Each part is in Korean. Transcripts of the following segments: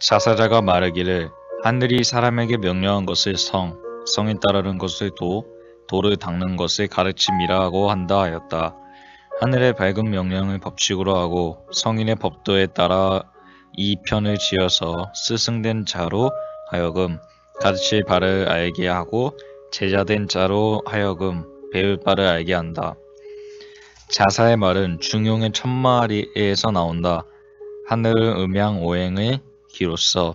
자사자가 말하기를 하늘이 사람에게 명령한 것을 성에 따르는 것을 도를 닦는 것을 가르침이라고 한다 하였다. 하늘의 밝은 명령을 법칙으로 하고 성인의 법도에 따라 이 편을 지어서 스승된 자로 하여금 가르칠 바를 알게 하고 제자된 자로 하여금 배울 바를 알게 한다. 자사의 말은 중용의 천마리에서 나온다. 하늘은 음양오행의 기로서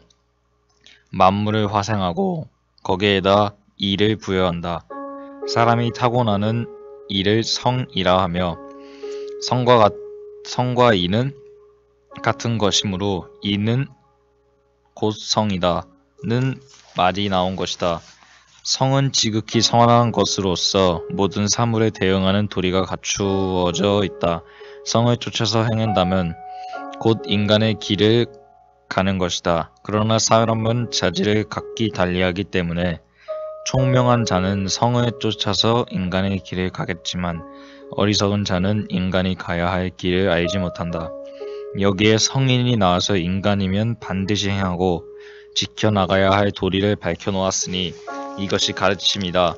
만물을 화생하고 거기에다 이를 부여한다. 사람이 타고나는 이를 성이라 하며 성과 이는 같은 것이므로 이는 곧 성이다 는 말이 나온 것이다. 성은 지극히 선한 것으로서 모든 사물에 대응하는 도리가 갖추어져 있다. 성을 쫓아서 행한다면 곧 인간의 길을 가는 것이다. 그러나 사람은 자질을 각기 달리하기 때문에 총명한 자는 성을 쫓아서 인간의 길을 가겠지만 어리석은 자는 인간이 가야 할 길을 알지 못한다. 여기에 성인이 나와서 인간이면 반드시 행하고 지켜나가야 할 도리를 밝혀놓았으니 이것이 가르침이다.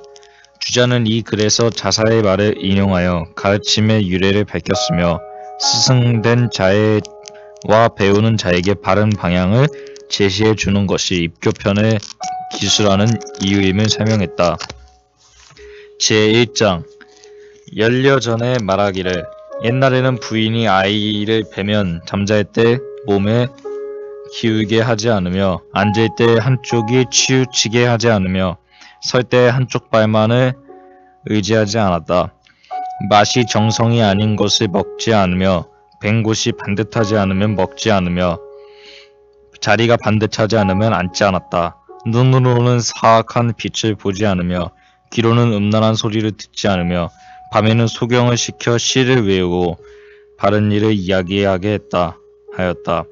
주자는 이 글에서 자사의 말을 인용하여 가르침의 유래를 밝혔으며 스승된 자와 배우는 자에게 바른 방향을 제시해 주는 것이 입교편의 기술하는 이유임을 설명했다. 제1장 연려전에 말하기를 옛날에는 부인이 아이를 베면 잠잘 때 몸에 기울게 하지 않으며 앉을 때 한쪽이 치우치게 하지 않으며 설 때 한쪽 발만을 의지하지 않았다. 맛이 정성이 아닌 것을 먹지 않으며 벤 곳이 반듯하지 않으면 먹지 않으며 자리가 반듯하지 않으면 앉지 않았다. 눈으로는 사악한 빛을 보지 않으며 귀로는 음란한 소리를 듣지 않으며 밤에는 소경을 시켜 시를 외우고 바른 일을 이야기하게 했다 하였다.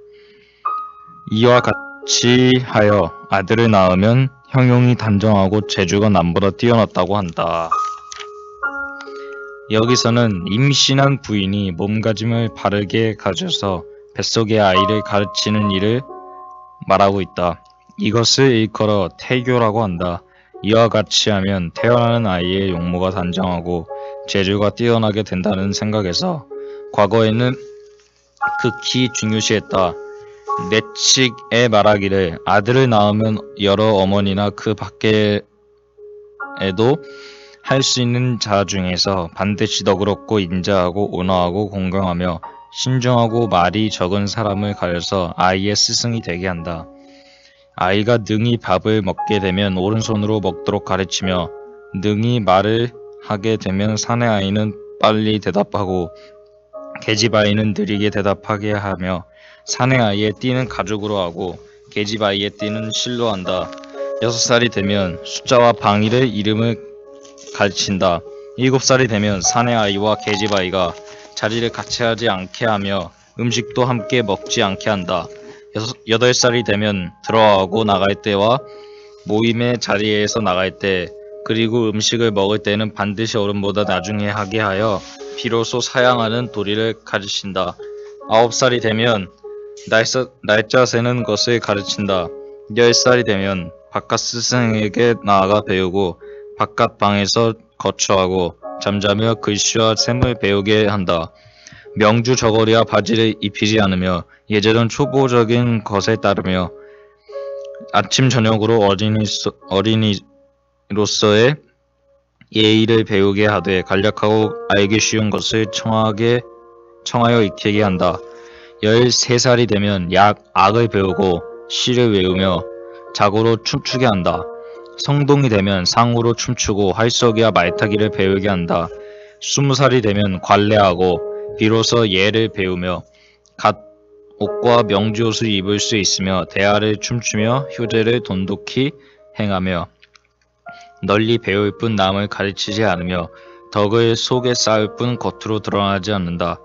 이와 같이 하여 아들을 낳으면 형용이 단정하고 재주가 남보다 뛰어났다고 한다. 여기서는 임신한 부인이 몸가짐을 바르게 가져서 뱃속의 아이를 가르치는 일을 말하고 있다. 이것을 일컬어 태교라고 한다. 이와 같이 하면 태어나는 아이의 용모가 단정하고 재주가 뛰어나게 된다는 생각에서 과거에는 극히 중요시했다. 내칙에 말하기를 아들을 낳으면 여러 어머니나 그 밖에도 할 수 있는 자 중에서 반드시 너그럽고 인자하고 온화하고 공경하며 신중하고 말이 적은 사람을 가려서 아이의 스승이 되게 한다. 아이가 능히 밥을 먹게 되면 오른손으로 먹도록 가르치며 능히 말을 하게 되면 사내 아이는 빨리 대답하고 계집 아이는 느리게 대답하게 하며 사내 아이의 띠는 가죽으로 하고 계집 아이의 띠는 실로 한다. 6살이 되면 숫자와 방위를 이름을 가르친다. 7살이 되면 사내 아이와 계집 아이가 자리를 같이 하지 않게 하며 음식도 함께 먹지 않게 한다. 8살이 되면 들어가고 나갈 때와 모임의 자리에서 나갈 때 그리고 음식을 먹을 때는 반드시 어른보다 나중에 하게 하여 비로소 사양하는 도리를 가르친다. 9살이 되면 날짜 세는 것을 가르친다. 10살이 되면 바깥 스승에게 나아가 배우고 바깥 방에서 거처하고 잠자며 글씨와 셈을 배우게 한다. 명주 저고리와 바지를 입히지 않으며 예절은 초보적인 것에 따르며 아침 저녁으로 어린이로서의 예의를 배우게 하되 간략하고 알기 쉬운 것을 청하여 익히게 한다. 13살이 되면 악을 배우고 시를 외우며 자고로 춤추게 한다. 성동이 되면 상으로 춤추고 활쏘기와 말타기를 배우게 한다. 20살이 되면 관례하고 비로소 예를 배우며 갓 옷과 명주옷을 입을 수 있으며 대화를 춤추며 효제를 돈독히 행하며 널리 배울 뿐 남을 가르치지 않으며 덕을 속에 쌓을 뿐 겉으로 드러나지 않는다.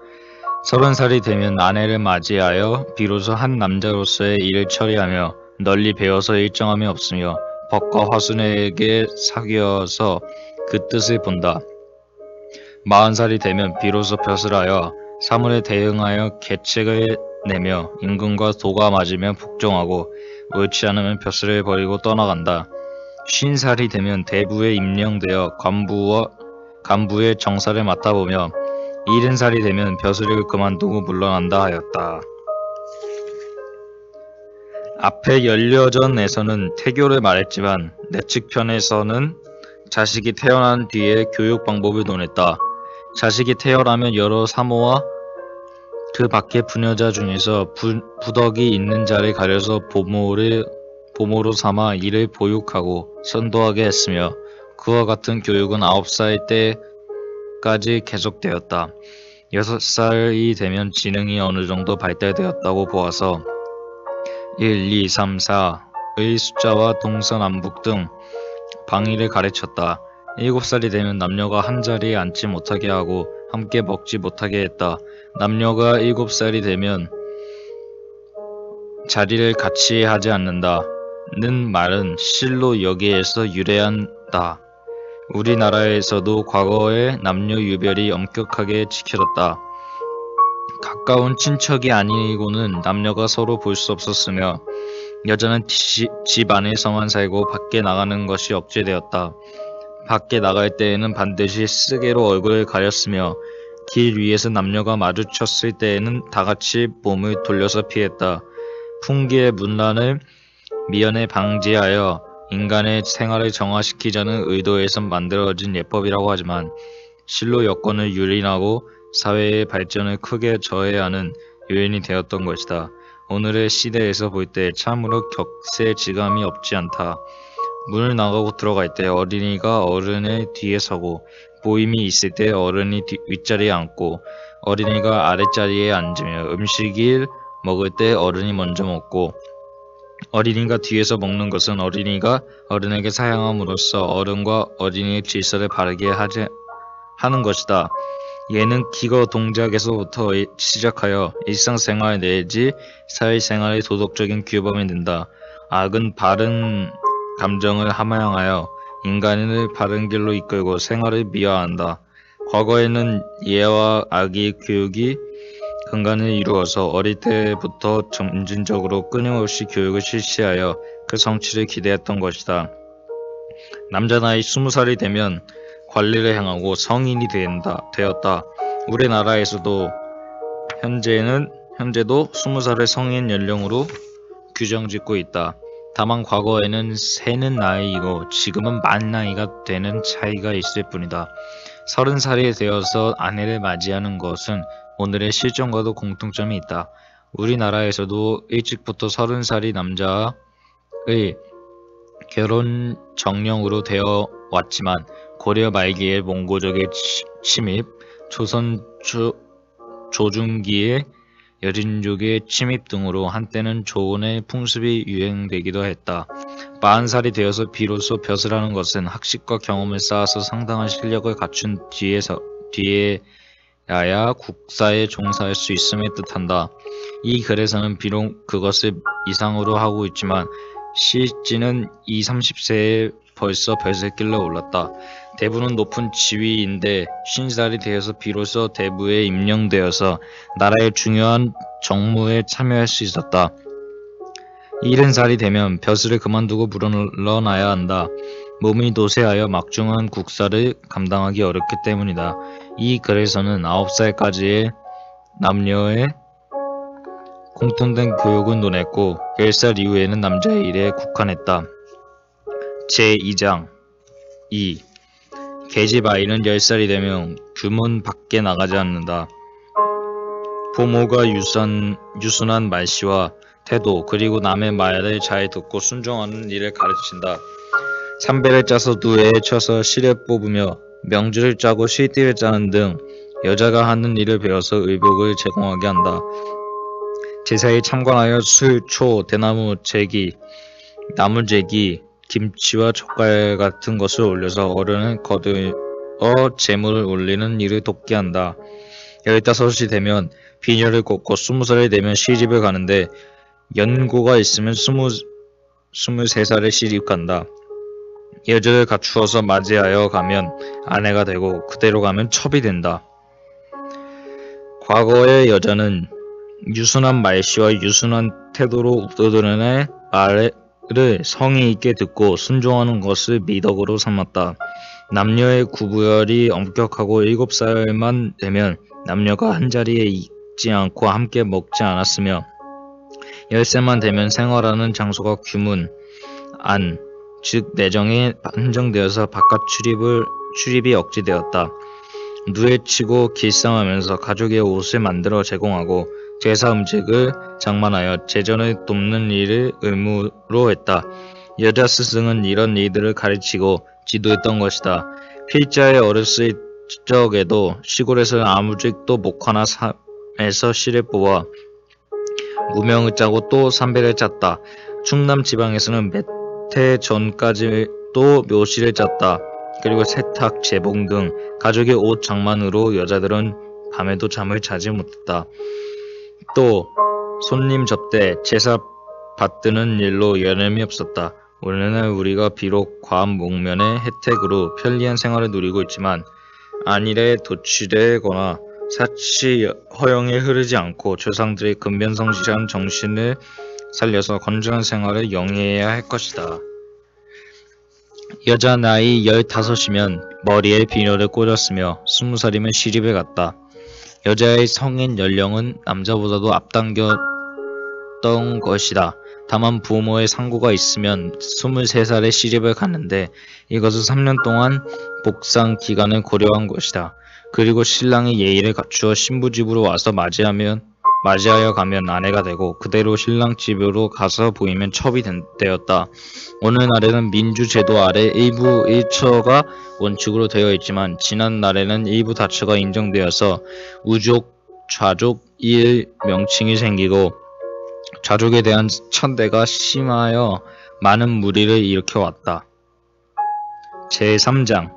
30살이 되면 아내를 맞이하여 비로소 한 남자로서의 일을 처리하며 널리 배워서 일정함이 없으며 법과 화순에게 사귀어서 그 뜻을 본다. 40살이 되면 비로소 벼슬하여 사물에 대응하여 계책을 내며 임금과 도가 맞으면 복종하고 옳지 않으면 벼슬을 버리고 떠나간다. 50살이 되면 대부에 임명되어 간부의 정사를 맡아보며 70살이 되면 벼슬을 그만두고 물러난다 하였다. 앞에 연려전에서는 태교를 말했지만 내측 편에서는 자식이 태어난 뒤에 교육 방법을 논했다. 자식이 태어나면 여러 사모와 그 밖의 부녀자 중에서 부덕이 있는 자를 가려서 보모로 삼아 이를 보육하고 선도하게 했으며 그와 같은 교육은 9살 때까지 계속되었다. 6살이 되면 지능이 어느 정도 발달되었다고 보아서 1, 2, 3, 4의 숫자와 동서남북 등 방위를 가르쳤다. 7살이 되면 남녀가 한 자리에 앉지 못하게 하고 함께 먹지 못하게 했다. 남녀가 7살이 되면 자리를 같이 하지 않는다는 말은 실로 여기에서 유래한다. 우리나라에서도 과거에 남녀 유별이 엄격하게 지켜졌다. 가까운 친척이 아니고는 남녀가 서로 볼 수 없었으며 여자는 집 안에서만 살고 밖에 나가는 것이 억제되었다. 밖에 나갈 때에는 반드시 쓰개로 얼굴을 가렸으며 길 위에서 남녀가 마주쳤을 때에는 다같이 몸을 돌려서 피했다. 풍기의 문란을 미연에 방지하여 인간의 생활을 정화시키자는 의도에서 만들어진 예법이라고 하지만 실로 여건을 유린하고 사회의 발전을 크게 저해하는 요인이 되었던 것이다. 오늘의 시대에서 볼 때 참으로 격세지감이 없지 않다. 문을 나가고 들어갈 때 어린이가 어른의 뒤에 서고 모임이 있을 때 어른이 윗자리에 앉고 어린이가 아랫자리에 앉으며 음식을 먹을 때 어른이 먼저 먹고 어린이가 뒤에서 먹는 것은 어린이가 어른에게 사양함으로써 어른과 어린이의 질서를 바르게 하는 것이다. 얘는 기거 동작에서부터 시작하여 일상생활 내지 사회생활의 도덕적인 규범이 된다. 악은 바른 감정을 함양하여 인간을 바른 길로 이끌고 생활을 미화한다. 과거에는 예와 악의 교육이 근간을 이루어서 어릴 때부터 점진적으로 끊임없이 교육을 실시하여 그 성취를 기대했던 것이다. 남자 나이 20살이 되면 관리를 행하고 성인이 되었다. 우리나라에서도 현재도 20살을 성인 연령으로 규정짓고 있다. 다만 과거에는 세는 나이이고 지금은 만 나이가 되는 차이가 있을 뿐이다. 30살이 되어서 아내를 맞이하는 것은 오늘의 실정과도 공통점이 있다. 우리나라에서도 일찍부터 30살이 남자의 결혼 정령으로 되어 왔지만 고려 말기에 몽고족의 침입, 조선 조중기에 여진족의 침입 등으로 한때는 조언의 풍습이 유행되기도 했다. 40살이 되어서 비로소 벼슬하는 것은 학식과 경험을 쌓아서 상당한 실력을 갖춘 뒤에야야 국사에 종사할 수 있음을 뜻한다. 이 글에서는 비록 그것을 이상으로 하고 있지만 실지는 20, 30세에 벌써 벼슬길로 올랐다. 대부는 높은 지위인데 50살이 되어서 비로소 대부에 임명되어서 나라의 중요한 정무에 참여할 수 있었다. 70살이 되면 벼슬을 그만두고 물러나야 한다. 몸이 노쇠하여 막중한 국사를 감당하기 어렵기 때문이다. 이 글에서는 9살까지의 남녀의 공통된 교육을 논했고 10살 이후에는 남자의 일에 국한했다. 제2장 2. 계집 아이는 10살이 되면 규문 밖에 나가지 않는다. 부모가 유순한 말씨와 태도 그리고 남의 말을 잘 듣고 순종하는 일을 가르친다. 삼배를 짜서 누에 쳐서 실을 뽑으며 명주를 짜고 실띠를 짜는 등 여자가 하는 일을 배워서 의복을 제공하게 한다. 제사에 참관하여 술, 초, 대나무, 제기, 나무제기, 김치와 젓갈 같은 것을 올려서 어른을 거두어 제물을 올리는 일을 돕게 한다. 15이 되면 비녀를 꽂고 20살이 되면 시집을 가는데 연고가 있으면 23살에 시집간다. 여자를 갖추어서 맞이하여 가면 아내가 되고 그대로 가면 첩이 된다. 과거의 여자는 유순한 말씨와 유순한 태도로 웃도드는 말을 성의 있게 듣고 순종하는 것을 미덕으로 삼았다. 남녀의 구부열이 엄격하고 7살만 되면 남녀가 한자리에 있지 않고 함께 먹지 않았으며 10살만 되면 생활하는 장소가 규문, 안, 즉 내정에 한정되어서 바깥 출입이 억지되었다. 누에치고 길상하면서 가족의 옷을 만들어 제공하고 제사 음식을 장만하여 제전을 돕는 일을 의무로 했다. 여자 스승은 이런 일들을 가르치고 지도했던 것이다. 필자의 어렸을 적에도 시골에서 아무직도 목화나 삶에서 씨를 뽑아 무명을 짜고 또 삼배를 짰다. 충남 지방에서는 몇 해 전까지도 묘시를 짰다. 그리고 세탁, 재봉 등 가족의 옷 장만으로 여자들은 밤에도 잠을 자지 못했다. 또 손님 접대, 제사 받드는 일로 여념이 없었다. 오늘날 우리가 비록 과목면의 혜택으로 편리한 생활을 누리고 있지만 안일에 도취되거나 사치 허영에 흐르지 않고 조상들의 근변성실한 정신을 살려서 건전한 생활을 영위해야 할 것이다. 여자 나이 15이면 머리에 비녀를 꽂았으며 20살이면 시집에 갔다. 여자의 성인 연령은 남자보다도 앞당겼던 것이다. 다만 부모의 상고가 있으면 23살에 시집을 갔는데 이것은 3년 동안 복상 기간을 고려한 것이다. 그리고 신랑이 예의를 갖추어 신부 집으로 와서 맞이하여 가면 아내가 되고 그대로 신랑 집으로 가서 보이면 첩이 되었다. 오늘날에는 민주제도 아래 일부 일처가 원칙으로 되어 있지만 지난 날에는 일부 다처가 인정되어서 우족, 좌족 일 명칭이 생기고 좌족에 대한 천대가 심하여 많은 무리를 일으켜왔다. 제3장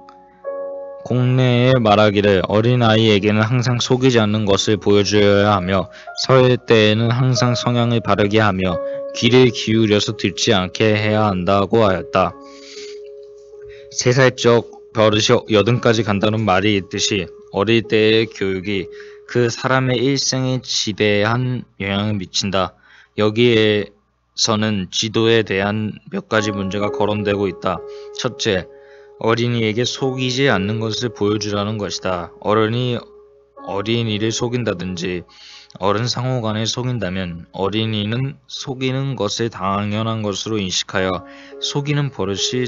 공내에 말하기를 어린아이에게는 항상 속이지 않는 것을 보여주어야 하며 설 때에는 항상 성향을 바르게 하며 귀를 기울여서 듣지 않게 해야 한다고 하였다. 3살적 버릇이 여든까지 간다는 말이 있듯이 어릴 때의 교육이 그 사람의 일생에 지대한 영향을 미친다. 여기에서는 지도에 대한 몇 가지 문제가 거론되고 있다. 첫째, 어린이에게 속이지 않는 것을 보여주라는 것이다. 어른이 어린이를 속인다든지 어른 상호간에 속인다면 어린이는 속이는 것을 당연한 것으로 인식하여 속이는 버릇이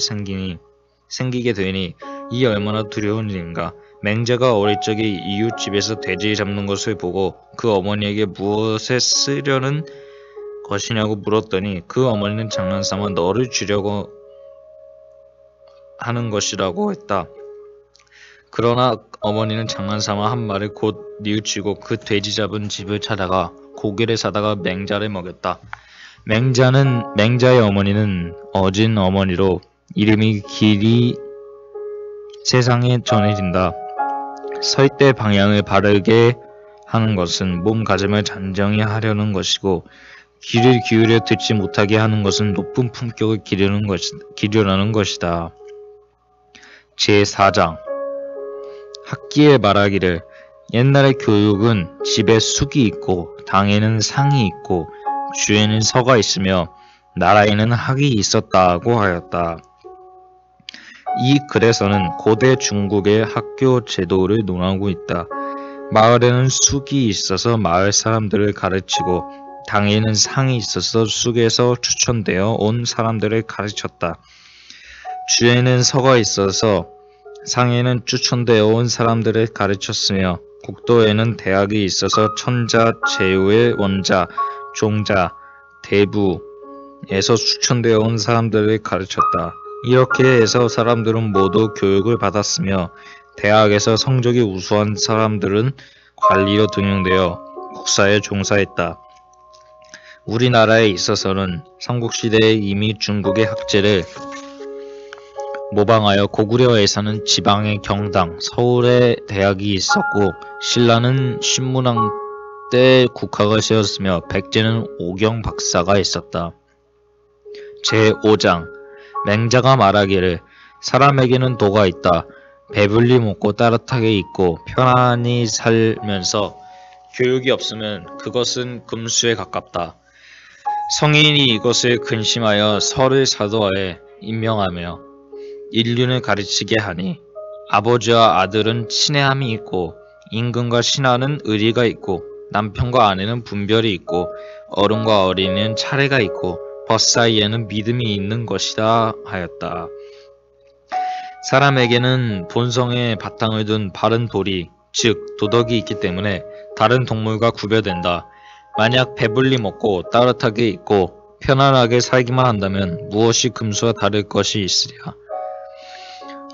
생기게 되니 이 얼마나 두려운 일인가. 맹자가 어릴 적에 이웃집에서 돼지 잡는 것을 보고 그 어머니에게 무엇에 쓰려는 것이냐고 물었더니 그 어머니는 장난삼아 너를 주려고 하는 것이라고 했다. 그러나 어머니는 장난삼아 한 말을 곧 뉘우치고 그 돼지 잡은 집을 찾아가 고기를 사다가 맹자를 먹였다. 맹자의 어머니는 어진 어머니로 이름이 길이 세상에 전해진다. 설 때 방향을 바르게 하는 것은 몸가짐을 단정히 하려는 것이고 귀를 기울여 듣지 못하게 하는 것은 높은 품격을 기르려는 것이다. 제4장 학기에 말하기를 옛날의 교육은 집에 숙이 있고 당에는 상이 있고 주에는 서가 있으며 나라에는 학이 있었다고 하였다. 이 글에서는 고대 중국의 학교 제도를 논하고 있다. 마을에는 숙이 있어서 마을 사람들을 가르치고 당에는 상이 있어서 숙에서 추천되어 온 사람들을 가르쳤다. 주에는 서가 있어서 상에는 추천되어 온 사람들을 가르쳤으며 국도에는 대학이 있어서 천자, 제후의 원자, 종자, 대부에서 추천되어 온 사람들을 가르쳤다. 이렇게 해서 사람들은 모두 교육을 받았으며 대학에서 성적이 우수한 사람들은 관리로 등용되어 국사에 종사했다. 우리나라에 있어서는 삼국시대에 이미 중국의 학제를 모방하여 고구려에서는 지방의 경당, 서울에 대학이 있었고 신라는 신문왕 때 국학을 세웠으며 백제는 오경 박사가 있었다. 제5장 맹자가 말하기를 사람에게는 도가 있다. 배불리 먹고 따뜻하게 입고 편안히 살면서 교육이 없으면 그것은 금수에 가깝다. 성인이 이것을 근심하여 설을 사도하에 임명하며 인륜을 가르치게 하니 아버지와 아들은 친애함이 있고 임금과 신하는 의리가 있고 남편과 아내는 분별이 있고 어른과 어린이는 차례가 있고 벗 사이에는 믿음이 있는 것이다 하였다. 사람에게는 본성에 바탕을 둔 바른 도리, 즉 도덕이 있기 때문에 다른 동물과 구별된다. 만약 배불리 먹고 따뜻하게 입고 편안하게 살기만 한다면 무엇이 금수와 다를 것이 있으랴.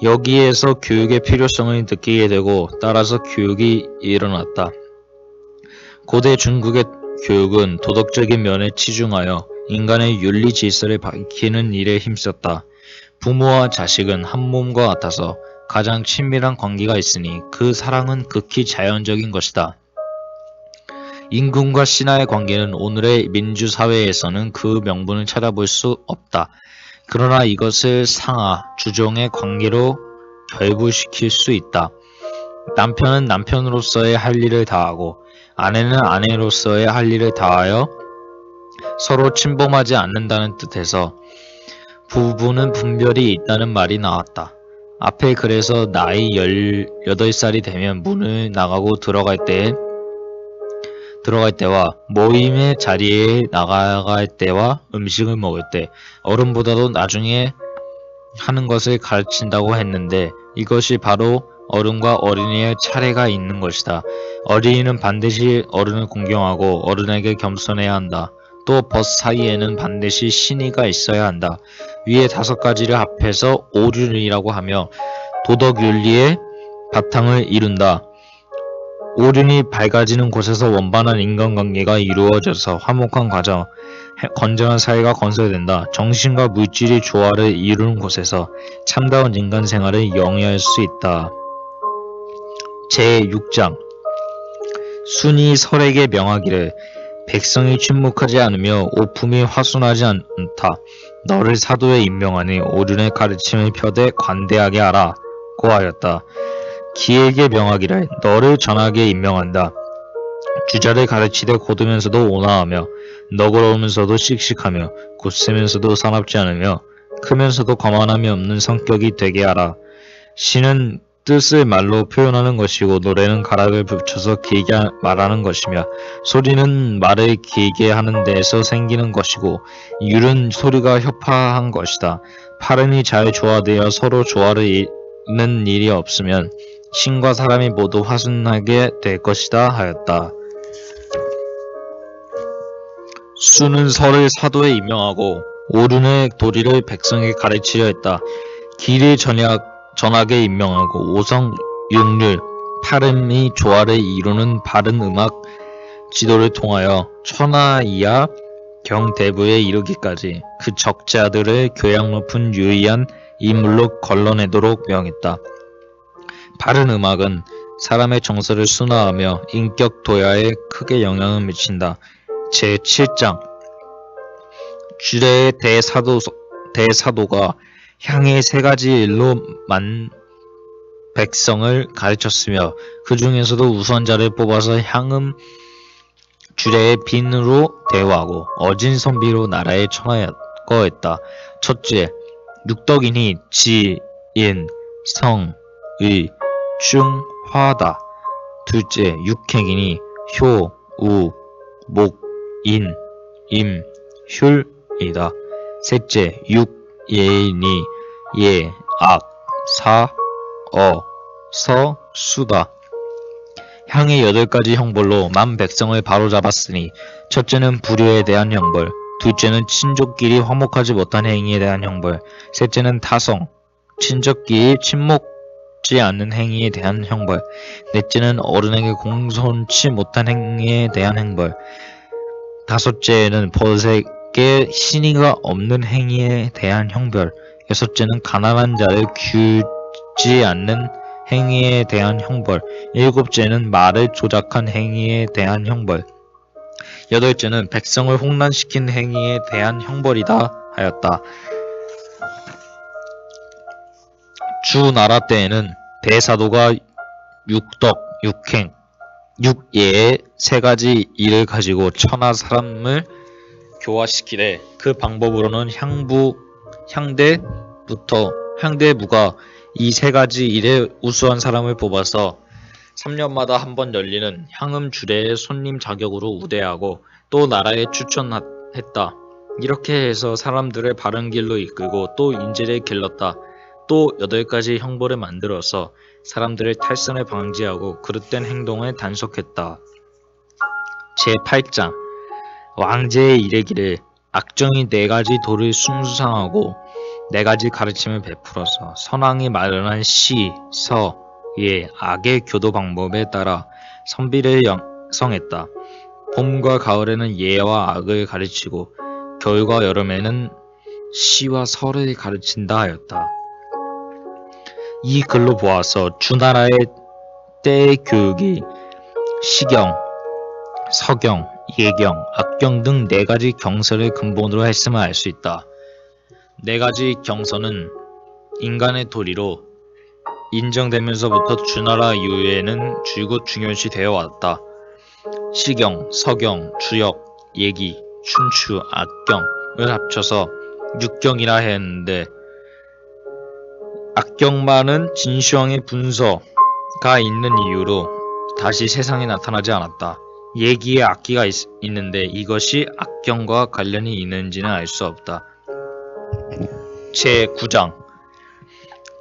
여기에서 교육의 필요성을 느끼게 되고 따라서 교육이 일어났다. 고대 중국의 교육은 도덕적인 면에 치중하여 인간의 윤리 질서를 밝히는 일에 힘썼다. 부모와 자식은 한 몸과 같아서 가장 친밀한 관계가 있으니 그 사랑은 극히 자연적인 것이다. 임금과 신하의 관계는 오늘의 민주사회에서는 그 명분을 찾아볼 수 없다. 그러나 이것을 상하, 주종의 관계로 결부시킬 수 있다. 남편은 남편으로서의 할 일을 다하고 아내는 아내로서의 할 일을 다하여 서로 침범하지 않는다는 뜻에서 부부는 분별이 있다는 말이 나왔다. 앞에 그래서 나이 18살이 되면 문을 나가고 들어갈 때와 모임의 자리에 나갈 때와 음식을 먹을 때 어른보다도 나중에 하는 것을 가르친다고 했는데 이것이 바로 어른과 어린이의 차례가 있는 것이다. 어린이는 반드시 어른을 공경하고 어른에게 겸손해야 한다. 또 벗 사이에는 반드시 신의가 있어야 한다. 위에 5가지를 합해서 오륜이라고 하며 도덕윤리의 바탕을 이룬다. 오륜이 밝아지는 곳에서 원만한 인간관계가 이루어져서 화목한 가정, 건전한 사회가 건설된다. 정신과 물질이 조화를 이루는 곳에서 참다운 인간 생활을 영위할 수 있다. 제6장 순이 설에게 명하기를 백성이 침묵하지 않으며 오품이 화순하지 않다. 너를 사도에 임명하니 오륜의 가르침을 펴되 관대하게 하라. 고 하였다. 기에게 명하기를 너를 전하게 임명한다. 주자를 가르치되 고두면서도 온화하며 너그러우면서도 씩씩하며 굳세면서도 사납지 않으며 크면서도 거만함이 없는 성격이 되게 하라. 시는 뜻을 말로 표현하는 것이고 노래는 가락을 붙여서 길게 말하는 것이며 소리는 말을 길게 하는 데에서 생기는 것이고 율은 소리가 협화한 것이다. 팔음이 잘 조화되어 서로 조화를 잇는 일이 없으면 신과 사람이 모두 화순하게 될 것이다 하였다. 수는 설을 사도에 임명하고 오륜의 도리를 백성에게 가르치려 했다. 길을 전하게 임명하고 오성, 육률, 팔음이 조화를 이루는 바른 음악 지도를 통하여 천하 이하 경대부에 이르기까지 그 적자들을 교양 높은 유의한 인물로 걸러내도록 명했다. 바른 음악은 사람의 정서를 순화하며 인격 도야에 크게 영향을 미친다. 제7장 주례의 대사도가 향의 3가지 일로 만 백성을 가르쳤으며 그 중에서도 우선자를 뽑아서 향음 주례의 빈으로 대우하고 어진 선비로 나라에 청하였고 했다. 첫째, 육덕이니 지, 인, 성, 의, 충, 화다. 둘째, 육행이니 효, 우, 목, 인, 임, 휼이다. 셋째, 육, 예이니 예, 악, 사, 어, 서, 수다. 향의 8가지 형벌로 만 백성을 바로잡았으니 첫째는 불효에 대한 형벌, 둘째는 친족끼리 화목하지 못한 행위에 대한 형벌, 셋째는 타성, 친족끼리 친목지 않는 행위에 대한 형벌, 넷째는 어른에게 공손치 못한 행위에 대한 형벌, 다섯째는 벗에게 신의가 없는 행위에 대한 형벌, 여섯째는 가난한 자를 규지 않는 행위에 대한 형벌, 일곱째는 말을 조작한 행위에 대한 형벌, 여덟째는 백성을 혼란시킨 행위에 대한 형벌이다 하였다. 주나라 때에는 대사도가 육덕, 육행, 육예의 세 가지 일을 가지고 천하 사람을 교화시키되 그 방법으로는 향대부가 이 세 가지 일에 우수한 사람을 뽑아서 3년마다 한 번 열리는 향음 주례의 손님 자격으로 우대하고 또 나라에 추천했다. 이렇게 해서 사람들을 바른 길로 이끌고 또 인재를 길렀다. 또 8가지 형벌을 만들어서 사람들의 탈선을 방지하고 그릇된 행동을 단속했다. 제8장 왕제의 이르기를 악정이 4가지 도를 숭상하고 4가지 가르침을 베풀어서 선왕이 마련한 시, 서, 예, 악의 교도 방법에 따라 선비를 양성했다. 봄과 가을에는 예와 악을 가르치고 겨울과 여름에는 시와 서를 가르친다 하였다. 이 글로 보아서 주나라의 때의 교육이 시경, 서경, 예경, 악경 등 4가지 경서를 근본으로 했음을 알 수 있다. 4가지 경서는 인간의 도리로 인정되면서부터 주나라 이후에는 줄곧 중요시 되어 왔다. 시경, 서경, 주역, 예기, 춘추, 악경을 합쳐서 육경이라 했는데 악경만은 진시황의 분서가 있는 이유로 다시 세상에 나타나지 않았다. 예기에 악기가 있는데 이것이 악경과 관련이 있는지는 알 수 없다. 제9장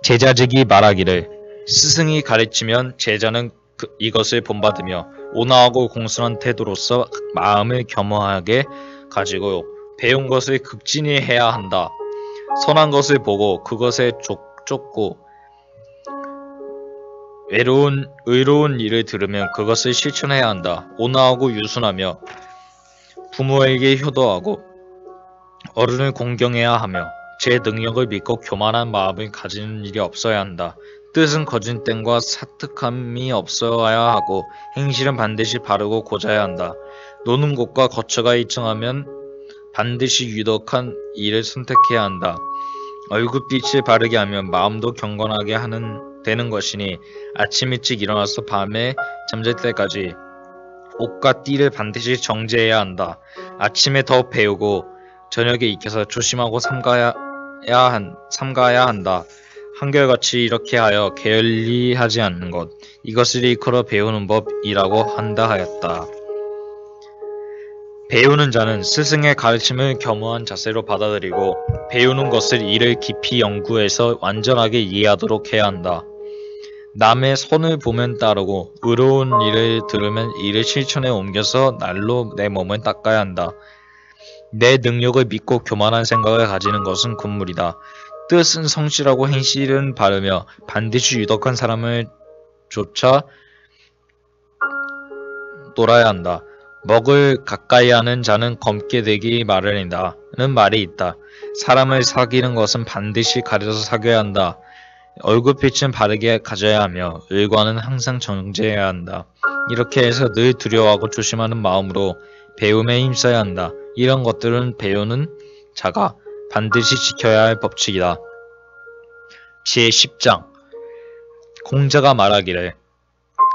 제자직이 말하기를 스승이 가르치면 제자는 이것을 본받으며 온화하고 공손한 태도로서 마음을 겸허하게 가지고 배운 것을 극진히 해야 한다. 선한 것을 보고 그것에 쫓고 의로운 일을 들으면 그것을 실천해야 한다. 온화하고 유순하며 부모에게 효도하고 어른을 공경해야 하며 제 능력을 믿고 교만한 마음을 가지는 일이 없어야 한다. 뜻은 거짓됨과 사특함이 없어야 하고 행실은 반드시 바르고 고자야 한다. 노는 곳과 거처가 일정하면 반드시 유덕한 일을 선택해야 한다. 얼굴빛을 바르게 하면 마음도 경건하게 되는 것이니 아침 일찍 일어나서 밤에 잠잘 때까지 옷과 띠를 반드시 정제해야 한다. 아침에 더 배우고 저녁에 익혀서 조심하고 삼가야 한다. 한결같이 이렇게 하여 게을리하지 않는 것, 이것을 일컬어 배우는 법이라고 한다 하였다. 배우는 자는 스승의 가르침을 겸허한 자세로 받아들이고 배우는 것을 이를 깊이 연구해서 완전하게 이해하도록 해야 한다. 남의 선을 보면 따르고 의로운 일을 들으면 이를 실천에 옮겨서 날로 내 몸을 닦아야 한다. 내 능력을 믿고 교만한 생각을 가지는 것은 군물이다. 뜻은 성실하고 행실은 바르며 반드시 유덕한 사람을 쫓아 놀아야 한다. 먹을 가까이 하는 자는 검게 되기 마련이다. 는 말이 있다. 사람을 사귀는 것은 반드시 가려서 사귀어야 한다. 얼굴빛은 바르게 가져야 하며 의관은 항상 정제해야 한다. 이렇게 해서 늘 두려워하고 조심하는 마음으로 배움에 힘써야 한다. 이런 것들은 배우는 자가 반드시 지켜야 할 법칙이다. 제10장 공자가 말하기를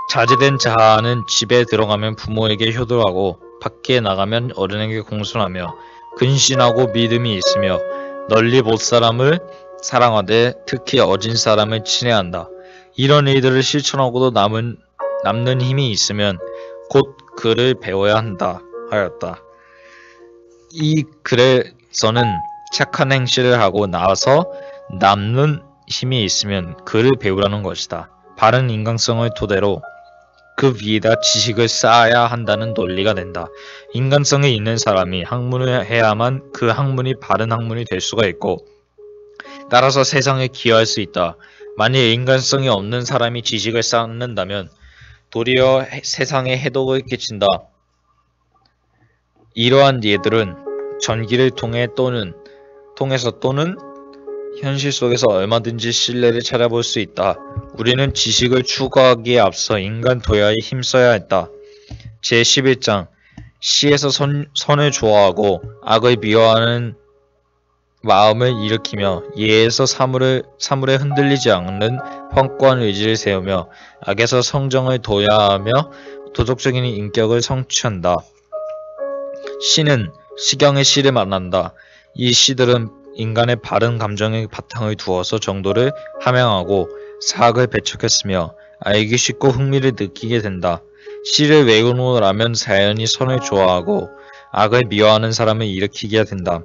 자제된 자는 집에 들어가면 부모에게 효도하고 밖에 나가면 어른에게 공손하며 근신하고 믿음이 있으며 널리 못 사람을 사랑하되 특히 어진 사람을 친애한다. 이런 일들을 실천하고도 남는 힘이 있으면 곧 글을 배워야 한다 하였다. 이 글에서는 착한 행실을 하고 나서 남는 힘이 있으면 글을 배우라는 것이다. 바른 인간성을 토대로 그 위에다 지식을 쌓아야 한다는 논리가 된다. 인간성이 있는 사람이 학문을 해야만 그 학문이 바른 학문이 될 수가 있고 따라서 세상에 기여할 수 있다. 만일 인간성이 없는 사람이 지식을 쌓는다면 도리어 세상에 해독을 끼친다. 이러한 예들은 전기를 통해서 또는 현실 속에서 얼마든지 신뢰를 찾아볼 수 있다. 우리는 지식을 추구하기에 앞서 인간 도야에 힘써야 했다. 제11장 시에서 선을 좋아하고 악을 미워하는 마음을 일으키며 예에서 사물에 흔들리지 않는 확고한 의지를 세우며 악에서 성정을 둬야 하며 도덕적인 인격을 성취한다. 시는 시경의 시를 만난다. 이 시들은 인간의 바른 감정의 바탕을 두어서 정도를 함양하고 사학을 배척했으며 알기 쉽고 흥미를 느끼게 된다. 시를 외우고 나면 자연히 선을 좋아하고 악을 미워하는 사람을 일으키게 된다.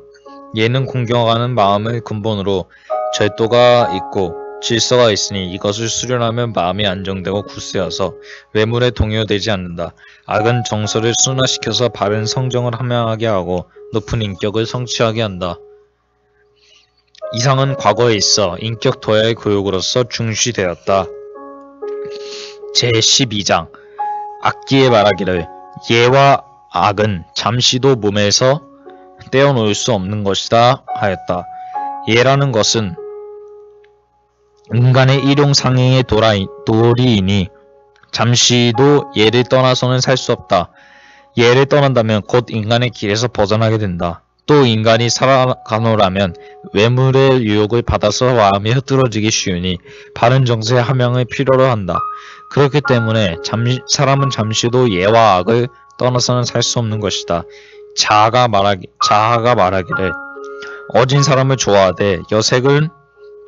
예는 공경하는 마음을 근본으로 절도가 있고 질서가 있으니 이것을 수련하면 마음이 안정되고 굳세어서 외물에 동요되지 않는다. 악은 정서를 순화시켜서 바른 성정을 함양하게 하고 높은 인격을 성취하게 한다. 이상은 과거에 있어 인격 도야의 교육으로서 중시되었다. 제12장 악기에 말하기를 예와 악은 잠시도 몸에서 떼어놓을 수 없는 것이다 하였다. 예라는 것은 인간의 일용상행의 도리이니 잠시도 예를 떠나서는 살 수 없다. 예를 떠난다면 곧 인간의 길에서 벗어나게 된다. 또 인간이 살아가노라면 외물의 유혹을 받아서 마음이 흐트러지기 쉬우니 바른 정서의 함양을 필요로 한다. 그렇기 때문에 사람은 잠시도 예와 악을 떠나서는 살 수 없는 것이다. 자아가 말하기를 어진 사람을 좋아하되 여색을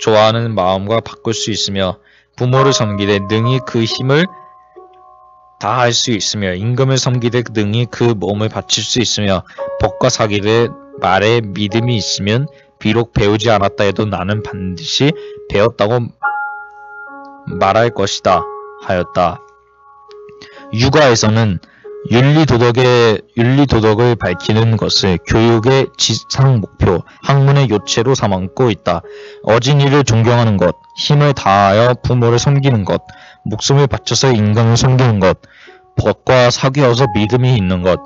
좋아하는 마음과 바꿀 수 있으며 부모를 섬기되 능히 그 힘을 다할 수 있으며 임금을 섬기되 능히 그 몸을 바칠 수 있으며 법과 사기를 말에 믿음이 있으면 비록 배우지 않았다 해도 나는 반드시 배웠다고 말할 것이다 하였다. 육아에서는 윤리도덕을 밝히는 것을 교육의 지상 목표, 학문의 요체로 삼고 있다. 어진이를 존경하는 것, 힘을 다하여 부모를 섬기는 것, 목숨을 바쳐서 인간을 섬기는 것, 법과 사귀어서 믿음이 있는 것,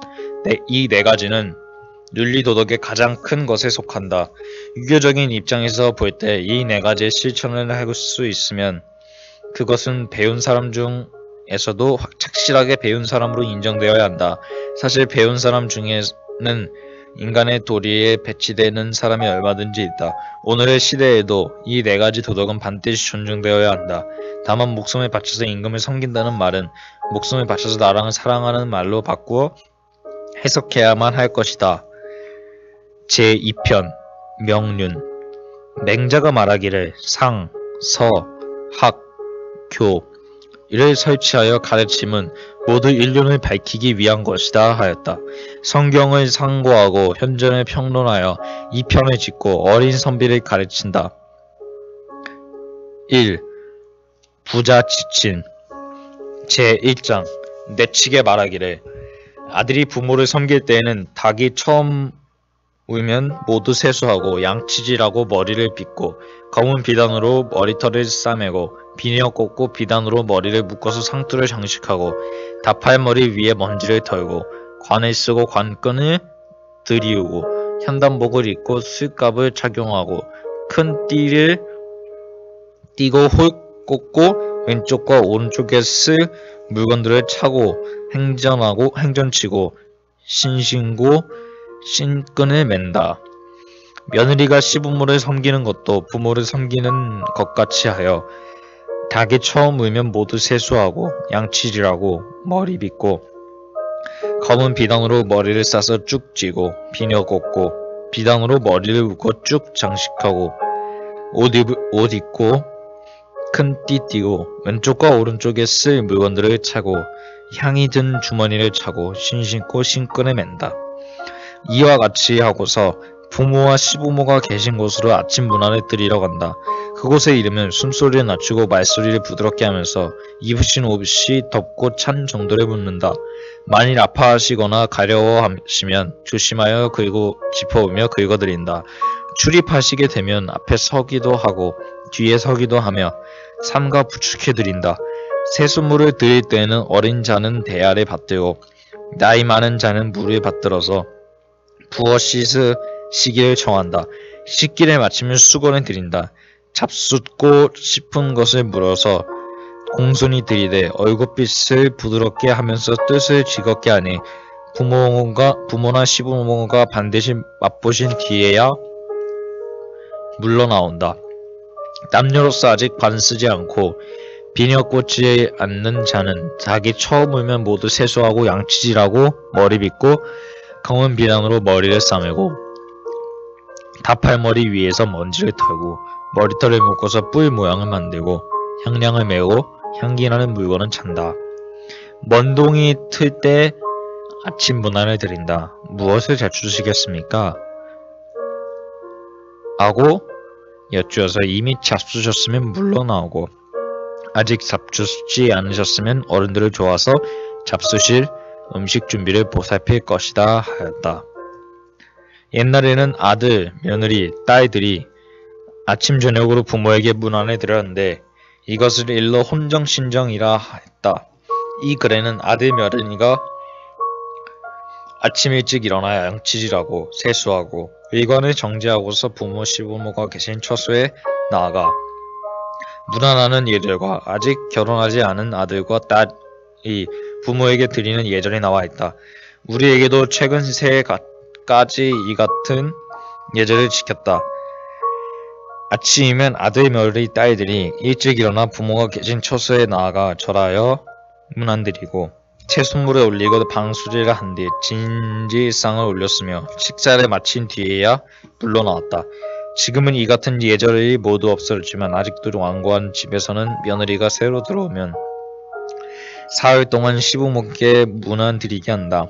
이 네 가지는 윤리도덕의 가장 큰 것에 속한다. 유교적인 입장에서 볼 때 이 네 가지의 실천을 할 수 있으면 그것은 배운 사람 중에서도 착실하게 배운 사람으로 인정되어야 한다. 사실 배운 사람 중에는 인간의 도리에 배치되는 사람이 얼마든지 있다. 오늘의 시대에도 이 네 가지 도덕은 반드시 존중되어야 한다. 다만 목숨을 바쳐서 임금을 섬긴다는 말은 목숨을 바쳐서 나랑을 사랑하는 말로 바꾸어 해석해야만 할 것이다. 제2편 명륜 맹자가 말하기를 상, 서, 학, 교 이를 설치하여 가르침은 모두 인륜을 밝히기 위한 것이다 하였다. 성경을 상고하고 현전을 평론하여 이 편을 짓고 어린 선비를 가르친다. 1. 부자 지친 제1장 내치게 말하기를 아들이 부모를 섬길 때에는 닭이 처음 울면 모두 세수하고 양치질하고 머리를 빗고 검은 비단으로 머리털을 싸매고 비녀 꽂고 비단으로 머리를 묶어서 상투를 장식하고 다팔머리 위에 먼지를 털고 관을 쓰고 관끈을 들이우고 현단복을 입고 술갑을 착용하고 큰 띠를 띠고 홀 꽂고 왼쪽과 오른쪽에 쓸 물건들을 차고 행전치고 신신고 신끈을 맨다. 며느리가 시부모를 섬기는 것도 부모를 섬기는 것 같이 하여 닭이 처음 울면 모두 세수하고 양치질하고 머리 빗고 검은 비단으로 머리를 싸서 쭉 찌고 비녀 꽂고 비단으로 머리를 묶어 쭉 장식하고 옷 입고 큰 띠 띠고 왼쪽과 오른쪽에 쓸 물건들을 차고 향이 든 주머니를 차고 신고 신끈을 맨다. 이와 같이 하고서 부모와 시부모가 계신 곳으로 아침 문안을 드리러 간다. 그곳에 이르면 숨소리를 낮추고 말소리를 부드럽게 하면서 입으신 옷이 덥고 찬 정도를 묻는다. 만일 아파하시거나 가려워하시면 조심하여 짚어오며 긁어드린다. 출입하시게 되면 앞에 서기도 하고 뒤에 서기도 하며 삼가 부축해드린다. 세수물을 드릴 때에는 어린 자는 대야를 받들고 나이 많은 자는 물을 받들어서 부어 씻으시기를 청한다. 씻기를 마치면 수건을 드린다. 잡숫고 싶은 것을 물어서 공손히 드리되 얼굴빛을 부드럽게 하면서 뜻을 즐겁게 하니 부모나 시부모가 반드시 맛보신 뒤에야 물러나온다. 남녀로서 아직 반쓰지 않고 비녀 꽂지 않는 자는 자기 처음 울면 모두 세수하고 양치질하고 머리 빗고 검은 비단으로 머리를 싸매고 다팔머리 위에서 먼지를 털고 머리털을 묶어서 뿔 모양을 만들고 향량을 메우고 향기나는 물건은 찬다. 먼동이 틀 때 아침 문안을 드린다. 무엇을 잡수시겠습니까? 하고 여쭈어서 이미 잡수셨으면 물러나오고 아직 잡수지 않으셨으면 어른들을 좋아서 잡수실 음식 준비를 보살필 것이다 하였다. 옛날에는 아들, 며느리, 딸들이 아침 저녁으로 부모에게 문안을 드렸는데 이것을 일러 혼정신정이라 했다. 이 글에는 아들 며느리가 아침 일찍 일어나 양치질하고 세수하고 일관을 정지하고서 부모 시부모가 계신 처소에 나아가 문안하는 이들과 아직 결혼하지 않은 아들과 딸이 부모에게 드리는 예절이 나와 있다. 우리에게도 최근 새해까지 이 같은 예절을 지켰다. 아침이면 아들, 며느리, 딸들이 일찍 일어나 부모가 계신 처소에 나아가 절하여 문안드리고 채순물을 올리고 방수제를 한 뒤 진지상을 올렸으며 식사를 마친 뒤에야 물러나왔다. 지금은 이 같은 예절이 모두 없어졌지만 아직도 완고한 집에서는 며느리가 새로 들어오면 사흘 동안 시부모께 문안드리게 한다.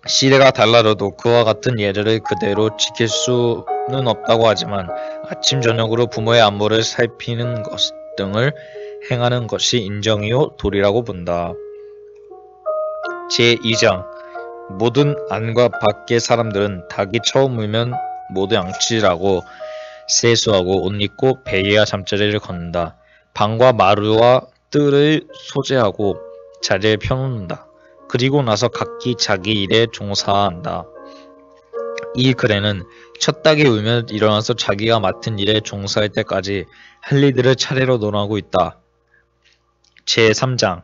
시대가 달라져도 그와 같은 예절을 그대로 지킬 수는 없다고 하지만 아침 저녁으로 부모의 안부를 살피는 것 등을 행하는 것이 인정이요 도리라고 본다. 제2장 모든 안과 밖의 사람들은 닭이 처음 울면 모두 양치질하고 세수하고 옷 입고 베개와 잠자리를 걷는다. 방과 마루와 뜰을 소재하고 자리에 펴놓는다. 그리고 나서 각기 자기 일에 종사한다. 이 글에는 첫 닭이 울면 일어나서 자기가 맡은 일에 종사할 때까지 할 일들을 차례로 논하고 있다. 제3장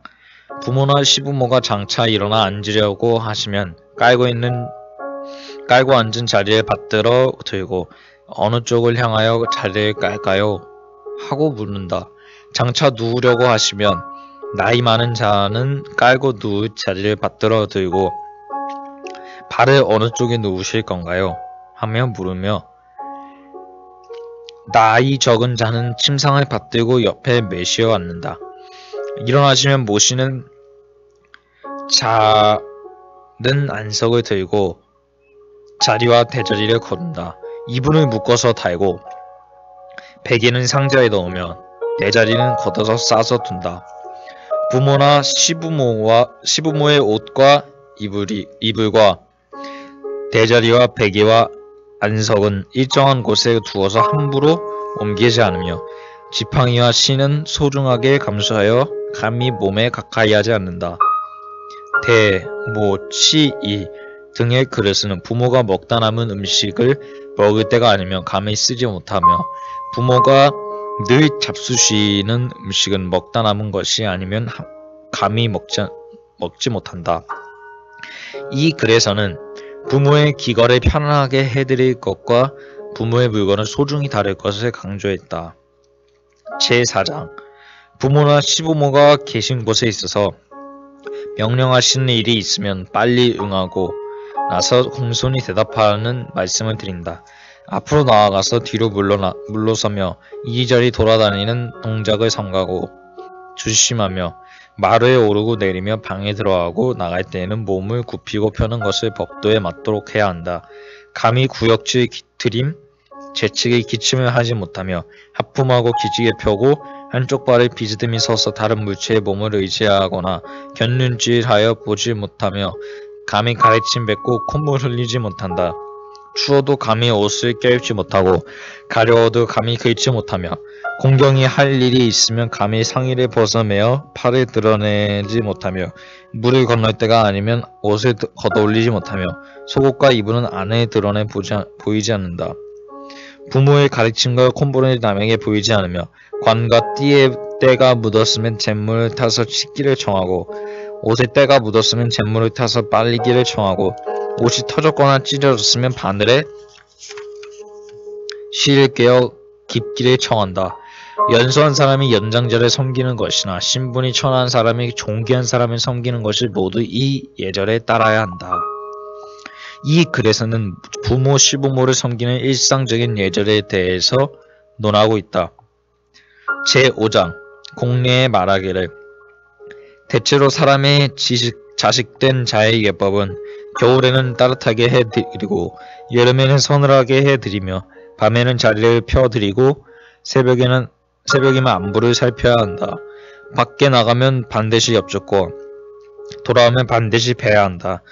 부모나 시부모가 장차 일어나 앉으려고 하시면 깔고 앉은 자리에 받들어 들고 어느 쪽을 향하여 자리를 깔까요? 하고 묻는다. 장차 누우려고 하시면 나이 많은 자는 깔고 누울 자리를 받들어 들고 발을 어느 쪽에 누우실 건가요? 하며 물으며 나이 적은 자는 침상을 받들고 옆에 매시어 앉는다. 일어나시면 모시는 자는 안석을 들고 자리와 대자리를 거둔다. 이불을 묶어서 달고 베개는 상자에 넣으며 대자리는 걷어서 싸서 둔다. 부모나 시부모의 옷과 이불과 대자리와 베개와 안석은 일정한 곳에 두어서 함부로 옮기지 않으며 지팡이와 신은 소중하게 감수하여 감히 몸에 가까이 하지 않는다. 대, 모, 치, 이 등의 그릇은 부모가 먹다 남은 음식을 먹을 때가 아니면 감히 쓰지 못하며 부모가 늘 잡수시는 음식은 먹다 남은 것이 아니면 감히 먹지 못한다. 이 글에서는 부모의 기거를 편안하게 해드릴 것과 부모의 물건을 소중히 다룰 것을 강조했다. 제4장 부모나 시부모가 계신 곳에 있어서 명령하시는 일이 있으면 빨리 응하고 나서 공손히 대답하는 말씀을 드린다. 앞으로 나아가서 뒤로 물러서며 이리저리 돌아다니는 동작을 삼가고 조심하며 마루에 오르고 내리며 방에 들어가고 나갈 때에는 몸을 굽히고 펴는 것을 법도에 맞도록 해야 한다. 감히 구역질 기트림, 재치기 기침을 하지 못하며 하품하고 기지개 펴고 한쪽 발을 비스듬히 서서 다른 물체의 몸을 의지하거나 곁눈질하여 보지 못하며 감히 가래침 뱉고 콧물 흘리지 못한다. 추워도 감히 옷을 껴입지 못하고 가려워도 감히 긁지 못하며 공경이 할 일이 있으면 감히 상의를 벗어매어 팔을 드러내지 못하며 물을 건널 때가 아니면 옷을 걷어올리지 못하며 속옷과 이불은 안에 드러내 보이지 않는다. 부모의 가르침과 콧물을 남에게 보이지 않으며 관과 띠에 때가 묻었으면 잿물을 타서 씻기를 청하고 옷에 때가 묻었으면 잿물을 타서 빨리기를 청하고 옷이 터졌거나 찢어졌으면 바늘에 실을 꿰어 깊기를 청한다. 연소한 사람이 연장자를 섬기는 것이나 신분이 천한 사람이 존귀한 사람을 섬기는 것이 모두 이 예절에 따라야 한다. 이 글에서는 부모, 시부모를 섬기는 일상적인 예절에 대해서 논하고 있다. 제5장 공례에 말하기를 대체로 사람의 자식된 자의 예법은 겨울에는 따뜻하게 해드리고 여름에는 서늘하게 해드리며 밤에는 자리를 펴드리고 새벽이면 안부를 살펴야 한다. 밖에 나가면 반드시 엽죽고 돌아오면 반드시 뵈야 한다.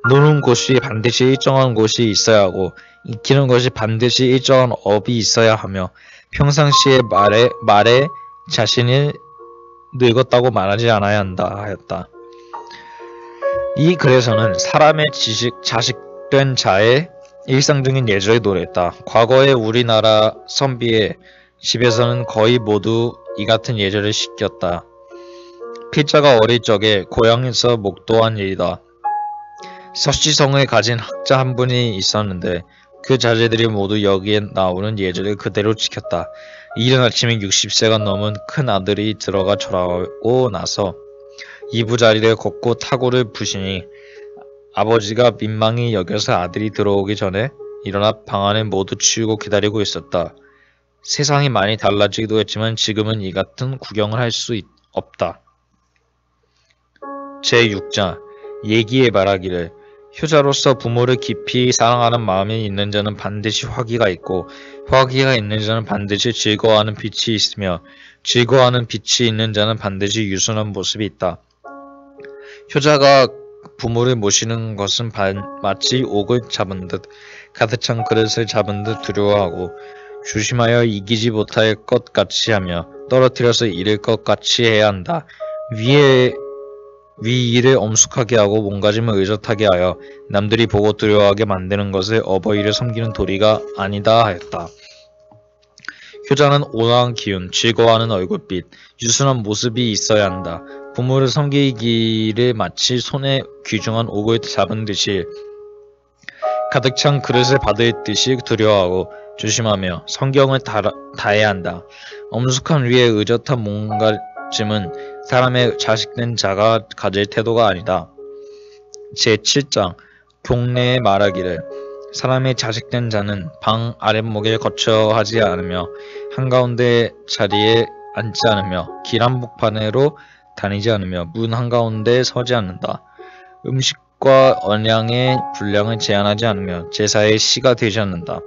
노는 곳이 반드시 일정한 곳이 있어야 하고 익히는 것이 반드시 일정한 업이 있어야 하며 평상시에 말에 자신이 늙었다고 말하지 않아야 한다 하였다. 이 글에서는 사람의 자식된 자의 일상적인 예절을 노래했다. 과거의 우리나라 선비의 집에서는 거의 모두 이 같은 예절을 시켰다. 필자가 어릴 적에 고향에서 목도한 일이다. 서시성을 가진 학자 한 분이 있었는데 그 자제들이 모두 여기에 나오는 예절을 그대로 지켰다. 이른 아침에 60세가 넘은 큰 아들이 들어가 절하고 나서 이부자리를 걷고 타고를 부시니 아버지가 민망히 여겨서 아들이 들어오기 전에 일어나 방 안을 모두 치우고 기다리고 있었다. 세상이 많이 달라지기도 했지만 지금은 이 같은 구경을 할 수 없다. 제6장 예기에 말하기를 효자로서 부모를 깊이 사랑하는 마음이 있는 자는 반드시 화기가 있고 화기가 있는 자는 반드시 즐거워하는 빛이 있으며 즐거워하는 빛이 있는 자는 반드시 유순한 모습이 있다. 효자가 부모를 모시는 것은 마치 옥을 잡은 듯 가득 찬 그릇을 잡은 듯 두려워하고 조심하여 이기지 못할 것 같이 하며 떨어뜨려서 잃을 것 같이 해야 한다. 위 일을 엄숙하게 하고 몸가짐을 의젓하게 하여 남들이 보고 두려워하게 만드는 것을 어버이를 섬기는 도리가 아니다 하였다. 효자는 온화한 기운, 즐거워하는 얼굴빛, 유순한 모습이 있어야 한다. 부모를 섬기기를 마치 손에 귀중한 옥을 잡은 듯이 가득 찬 그릇을 받을 듯이 두려워하고 조심하며 성경을 다해야 한다. 엄숙한 위에 의젓한 몸가짐은 사람의 자식된 자가 가질 태도가 아니다. 제7장 경례에 말하기를 사람의 자식된 자는 방 아랫목에 거처하지 않으며 한가운데 자리에 앉지 않으며 길 한복판으로 다니지 않으며 문 한가운데 서지 않는다. 음식과 언양의 분량을 제한하지 않으며 제사의 시가 되지 않는다.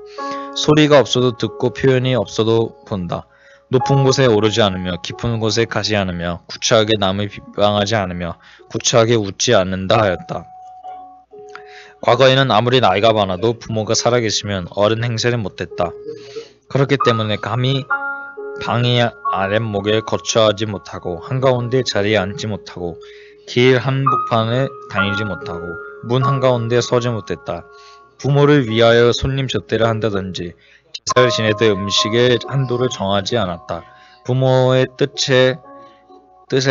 소리가 없어도 듣고 표현이 없어도 본다. 높은 곳에 오르지 않으며 깊은 곳에 가지 않으며 구차하게 남을 비방하지 않으며 구차하게 웃지 않는다 하였다. 과거에는 아무리 나이가 많아도 부모가 살아계시면 어른 행세를 못했다. 그렇기 때문에 감히 방의 아랫목에 거처하지 못하고 한가운데 자리에 앉지 못하고 길 한복판에 다니지 못하고 문 한가운데 서지 못했다. 부모를 위하여 손님 접대를 한다든지 제사를 지내되 음식의 한도를 정하지 않았다. 부모의 뜻에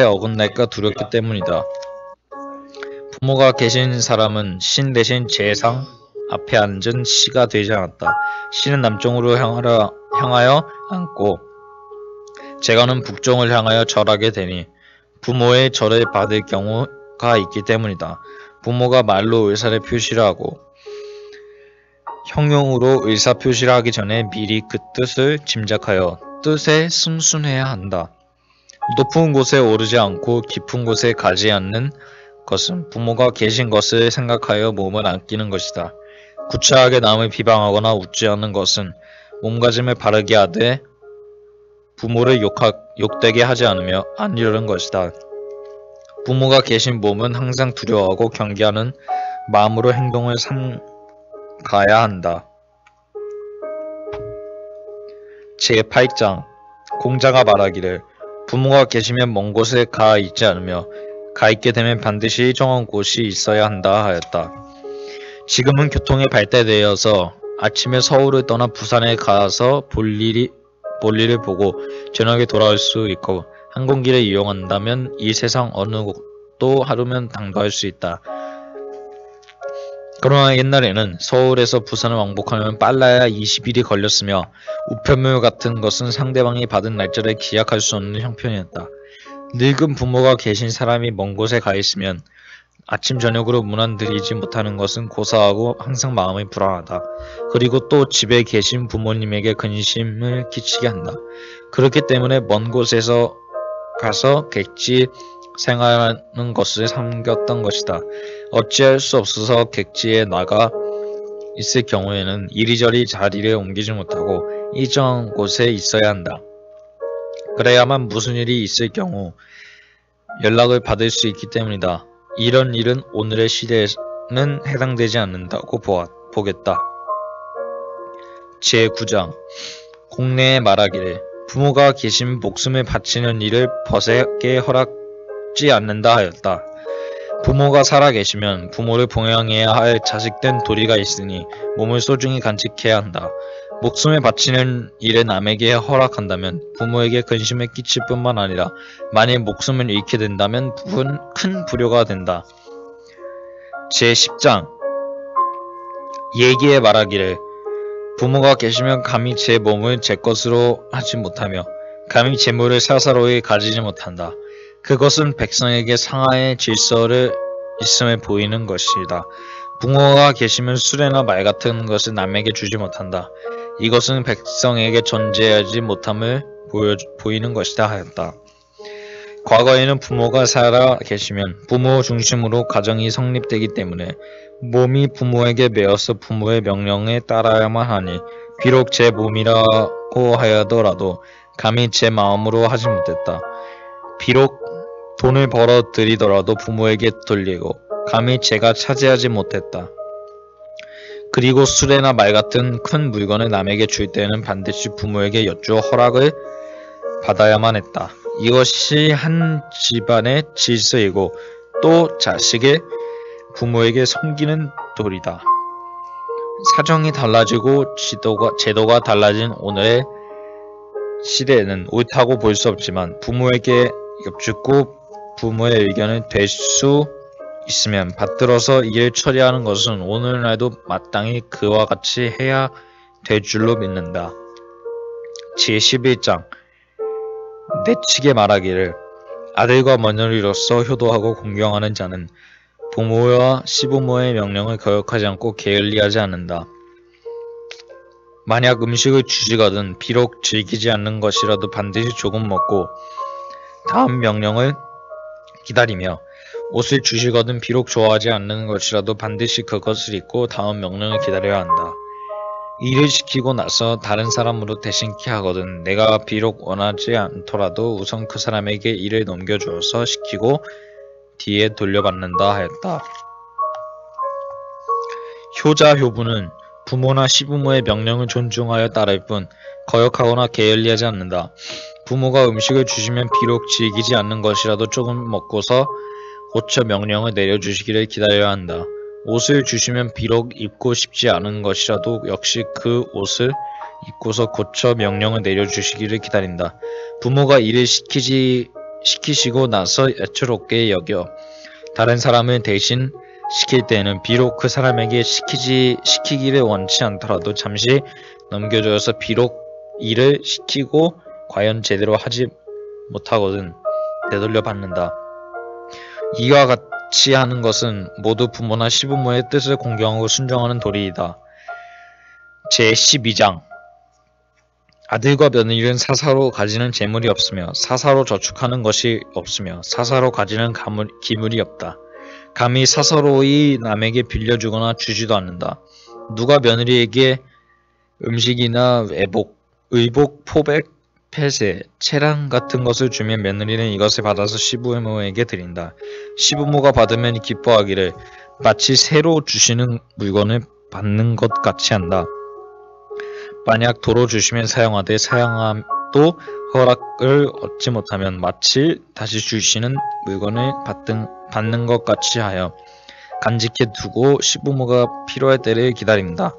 어긋날까 두렵기 때문이다. 부모가 계신 사람은 신 대신 제상 앞에 앉은 시가 되지 않았다. 시는 남쪽으로 향하여 앉고 제가는 북쪽을 향하여 절하게 되니 부모의 절을 받을 경우가 있기 때문이다. 부모가 말로 의사를 표시를 하고 형용으로 의사 표시를 하기 전에 미리 그 뜻을 짐작하여 뜻에 승순해야 한다. 높은 곳에 오르지 않고 깊은 곳에 가지 않는 것은 부모가 계신 것을 생각하여 몸을 안 끼는 것이다. 구차하게 남을 비방하거나 웃지 않는 것은 몸가짐을 바르게 하되 부모를 욕되게 하지 않으며 안 이러는 것이다. 부모가 계신 몸은 항상 두려워하고 경계하는 마음으로 행동을 삼가야 한다. 제8장 공자가 말하기를 부모가 계시면 먼 곳에 가 있지 않으며 가 있게 되면 반드시 일정한 곳이 있어야 한다 하였다. 지금은 교통이 발달되어서 아침에 서울을 떠나 부산에 가서 볼일을 보고 저녁에 돌아올 수 있고 항공기를 이용한다면 이 세상 어느 곳도 하루면 당도할 수 있다. 그러나 옛날에는 서울에서 부산을 왕복하면 빨라야 20일이 걸렸으며 우편물 같은 것은 상대방이 받은 날짜를 기약할 수 없는 형편이었다. 늙은 부모가 계신 사람이 먼 곳에 가 있으면 아침 저녁으로 문 안 들이지 못하는 것은 고사하고 항상 마음이 불안하다. 그리고 또 집에 계신 부모님에게 근심을 끼치게 한다. 그렇기 때문에 먼 곳에서 가서 객지 생활하는 것을 삼겼던 것이다. 어찌할 수 없어서 객지에 나가 있을 경우에는 이리저리 자리를 옮기지 못하고 일정한 곳에 있어야 한다. 그래야만 무슨 일이 있을 경우 연락을 받을 수 있기 때문이다. 이런 일은 오늘의 시대에는 해당되지 않는다고 보겠다. 제9장 공내에 말하기를 부모가 계시면 목숨을 바치는 일을 벗에게 허락지 않는다 하였다. 부모가 살아계시면 부모를 봉양해야 할 자식된 도리가 있으니 몸을 소중히 간직해야 한다. 목숨을 바치는 일을 남에게 허락한다면 부모에게 근심을 끼칠 뿐만 아니라 만일 목숨을 잃게 된다면 큰 불효가 된다. 제10장 예기에 말하기를 부모가 계시면 감히 제 몸을 제 것으로 하지 못하며 감히 재물을 사사로이 가지지 못한다. 그것은 백성에게 상하의 질서를 있음을 보이는 것이다. 부모가 계시면 수레나 말 같은 것을 남에게 주지 못한다. 이것은 백성에게 전제하지 못함을 보이는 것이다 하였다. 과거에는 부모가 살아 계시면 부모 중심으로 가정이 성립되기 때문에 몸이 부모에게 매어서 부모의 명령에 따라야만 하니 비록 제 몸이라고 하더라도 감히 제 마음으로 하지 못했다. 비록 돈을 벌어 들이더라도 부모에게 돌리고 감히 제가 차지하지 못했다. 그리고 수레나 말 같은 큰 물건을 남에게 줄 때는 반드시 부모에게 여쭈어 허락을 받아야만 했다. 이것이 한 집안의 질서이고 또 자식의 부모에게 섬기는 도리다. 사정이 달라지고 제도가 달라진 오늘의 시대에는 옳다고 볼 수 없지만 부모에게 엽죽고 부모의 의견을 될 수 있으면 받들어서 일을 처리하는 것은 오늘날도 마땅히 그와 같이 해야 될 줄로 믿는다. 제11장 내치게 말하기를 아들과 며느리로서 효도하고 공경하는 자는 부모와 시부모의 명령을 거역하지 않고 게을리하지 않는다. 만약 음식을 주시거든 비록 즐기지 않는 것이라도 반드시 조금 먹고 다음 명령을 기다리며 옷을 주시거든 비록 좋아하지 않는 것이라도 반드시 그것을 입고 다음 명령을 기다려야 한다. 일을 시키고 나서 다른 사람으로 대신케 하거든 내가 비록 원하지 않더라도 우선 그 사람에게 일을 넘겨주어서 시키고 뒤에 돌려받는다 하였다. 효자 효부는 부모나 시부모의 명령을 존중하여 따를 뿐 거역하거나 게을리하지 않는다. 부모가 음식을 주시면 비록 즐기지 않는 것이라도 조금 먹고서 고쳐 명령을 내려주시기를 기다려야 한다. 옷을 주시면 비록 입고 싶지 않은 것이라도 역시 그 옷을 입고서 고쳐 명령을 내려주시기를 기다린다. 부모가 일을 시키시고 나서 애처롭게 여겨 다른 사람을 대신 시킬 때에는 비록 그 사람에게 시키기를 원치 않더라도 잠시 넘겨줘서 비록 일을 시키고 과연 제대로 하지 못하거든 되돌려 받는다. 이와 같이 하는 것은 모두 부모나 시부모의 뜻을 공경하고 순종하는 도리이다. 제12장 아들과 며느리는 사사로 가지는 재물이 없으며 사사로 저축하는 것이 없으며 사사로 가지는 기물이 없다. 감히 사사로이 남에게 빌려주거나 주지도 않는다. 누가 며느리에게 음식이나 의복, 포백, 폐쇄, 채랑 같은 것을 주면 며느리는 이것을 받아서 시부모에게 드린다. 시부모가 받으면 기뻐하기를 마치 새로 주시는 물건을 받는 것 같이 한다. 만약 도로 주시면 사용하되 사용함도 허락을 얻지 못하면 마치 다시 주시는 물건을 받는 것 같이 하여 간직해 두고 시부모가 필요할 때를 기다린다.